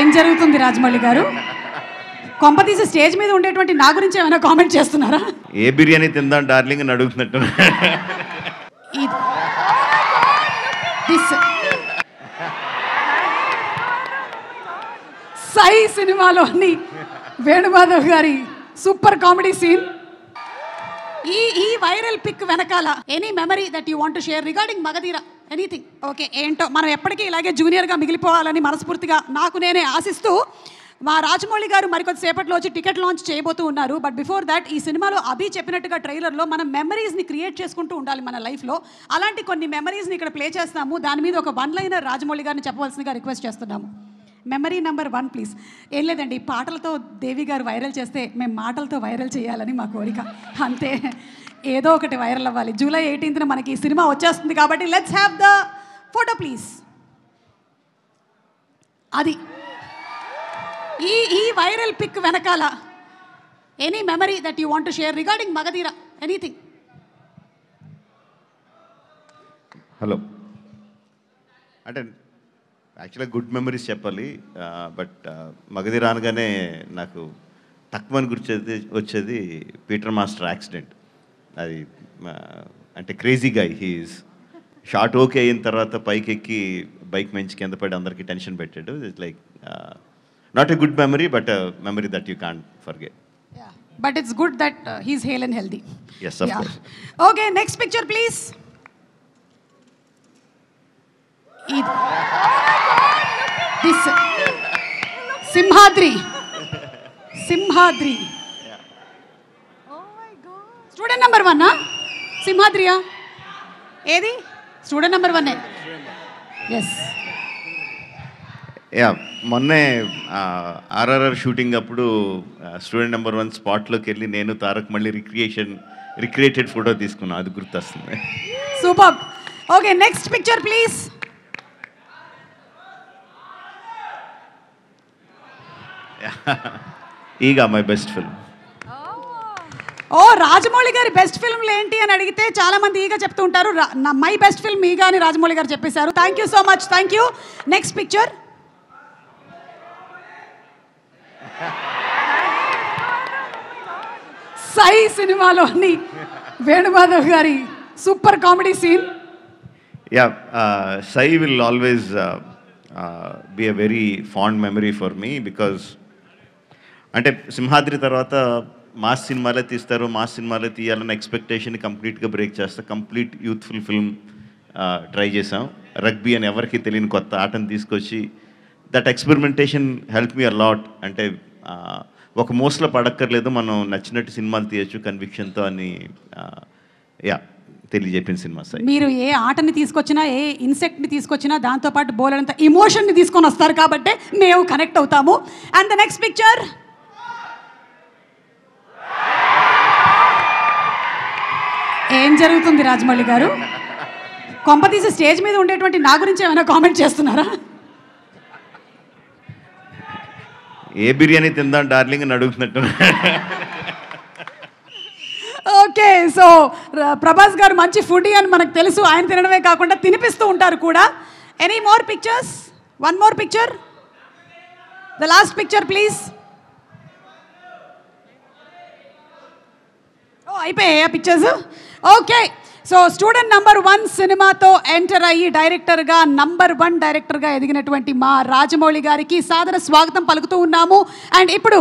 ఏం జరుగుతుంది రాజమౌళి గారు? కొంపతీసి స్టేజ్ మీద ఉండేటువంటి నా గురించి ఏమైనా కామెంట్ చేస్తున్నారా? ఏ బిర్యానీ తిందాం డార్లింగ్ అని అడుగుతున్నట్టు. సై సినిమాలోని వేణుమాధవ్ గారి సూపర్ కామెడీ సీన్. ఈ వైరల్ పిక్ వెనకాల any memory that you want to share regarding Magadheera, anything? Okay, ఏంటో మనం ఎప్పటికీ ఇలాగే జూనియర్గా మిగిలిపోవాలని మనస్ఫూర్తిగా నాకు నేనే ఆశిస్తూ మా రాజమౌళి గారు మరికొద్దిసేపట్లో వచ్చి టికెట్ లాంచ్ చేయబోతూ ఉన్నారు. బట్ బిఫోర్ దాట్ ఈ సినిమాలో అభి చెప్పినట్టుగా ట్రైలర్లో మనం మెమరీస్ని క్రియేట్ చేసుకుంటూ ఉండాలి మన లైఫ్లో. అలాంటి కొన్ని మెమరీస్ని ఇక్కడ ప్లే చేస్తాము. దాని మీద ఒక వన్ లైనర్ రాజమౌళి గారిని చెప్పవలసిందిగా రిక్వెస్ట్ చేస్తున్నాము. Memory number 1 please. ఏం లేదండి, పాటలతో దేవి గారు వైరల్ చేస్తే మేము మాటలతో వైరల్ చేయాలని మా కోరిక, అంతే. ఏదో ఒకటి వైరల్ అవ్వాలి. జూలై 18న మనకి ఈ సినిమా వచ్చేస్తుంది కాబట్టి let's have the photo please. అది ఈ వైరల్ పిక్ వెనకాల any memory that you want to share regarding Magadheera, anything? Hello, అంటే యాక్చువల్గా గుడ్ మెమరీస్ చెప్పాలి. బట్ మగధీర అనగానే నాకు తక్కువని వచ్చేది పీటర్ మాస్టర్ యాక్సిడెంట్. అది అంటే crazy guy. He's short okay అయిన తర్వాత పైకి ఎక్కి బైక్ మంచి కింద పడి అందరికీ టెన్షన్ పెట్టాడు. It's like not a good memory, but memory that you can't forget. But it's good that he's hale and healthy. Yes, of course. Okay, next picture please. This Simhadri. Student number 1 సింహాద్రియా? ఏది student number 1? Yes. మొన్నే RRR shooting అప్పుడు student number 1 స్పాట్లోకి వెళ్ళి నేను తారక్ మళ్ళీ recreated photo తీసుకున్నాను. అది గుర్తొస్తుంది. Super. Okay, next picture please. Eega my best film. Rajamouli గారి బెస్ట్ ఫిల్మ్లు ఏంటి అని అడిగితే చాలా మంది ఈగా చెప్తూ ఉంటారు. మై బెస్ట్ ఫిల్మ్ ఈగా అని రాజమౌళి గారు చెప్పేశారు. Thank you so much. Thank you. Next picture. Sye సినిమాలోని వేణుమాధవ్ గారి super comedy scene. Sye will always be a very fond memory for me. Because అంటే సింహాద్రి తర్వాత మాస్ సినిమాలే తీస్తారు, మాస్ సినిమాలే తీయాలన్న ఎక్స్పెక్టేషన్ కంప్లీట్గా బ్రేక్ చేస్తా. కంప్లీట్ యూత్ఫుల్ ఫిల్మ్ ట్రై చేసాం. రగ్బీ అని ఎవరికి తెలియని కొత్త ఆటను తీసుకొచ్చి that experimentation help me a lot. అంటే ఒక మోస్ట్లో పడక్కర్లేదు, మనం నచ్చినట్టు సినిమాలు తీయచ్చు కన్విక్షన్తో అని తెలియజెప్పిన సినిమా సార్. మీరు ఏ ఆటని తీసుకొచ్చినా, ఏ ఇన్సెక్ట్ని తీసుకొచ్చినా దాంతోపాటు బోలెడంత ఇమోషన్ని తీసుకొని వస్తారు కాబట్టి మేము కనెక్ట్ అవుతాము. And the next picture. ఏం జరుగుతుంది రాజమౌళి గారు? కొంపతీసి స్టేజ్ మీద ఉండేటువంటి నా గురించి ఏమైనా కామెంట్ చేస్తున్నారా? ఏ బిర్యానీ తిందాం డార్లింగ్ అని అడుగుతున్నట్టు. ఓకే, సో ప్రభాస్ గారు మంచి ఫుడీ అని మనకు తెలుసు. ఆయన తినడమే కాకుండా తినిపిస్తూ ఉంటారు కూడా. Any more pictures? One more picture, the last picture please. అయిపోయాయా pictures? Okay, so student number 1 సినిమాతో ఎంటర్ అయ్యి డైరెక్టర్గా నంబర్ 1 డైరెక్టర్గా ఎదిగినటువంటి మా రాజమౌళి గారికి సాదర స్వాగతం పలుకుతూ ఉన్నాము. అండ్ ఇప్పుడు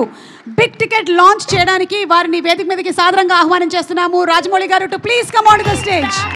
బిగ్ టికెట్ లాంచ్ చేయడానికి వారిని వేదిక మీదకి సాదరంగా ఆహ్వానం చేస్తున్నాము. రాజమౌళి గారు to please come on the stage.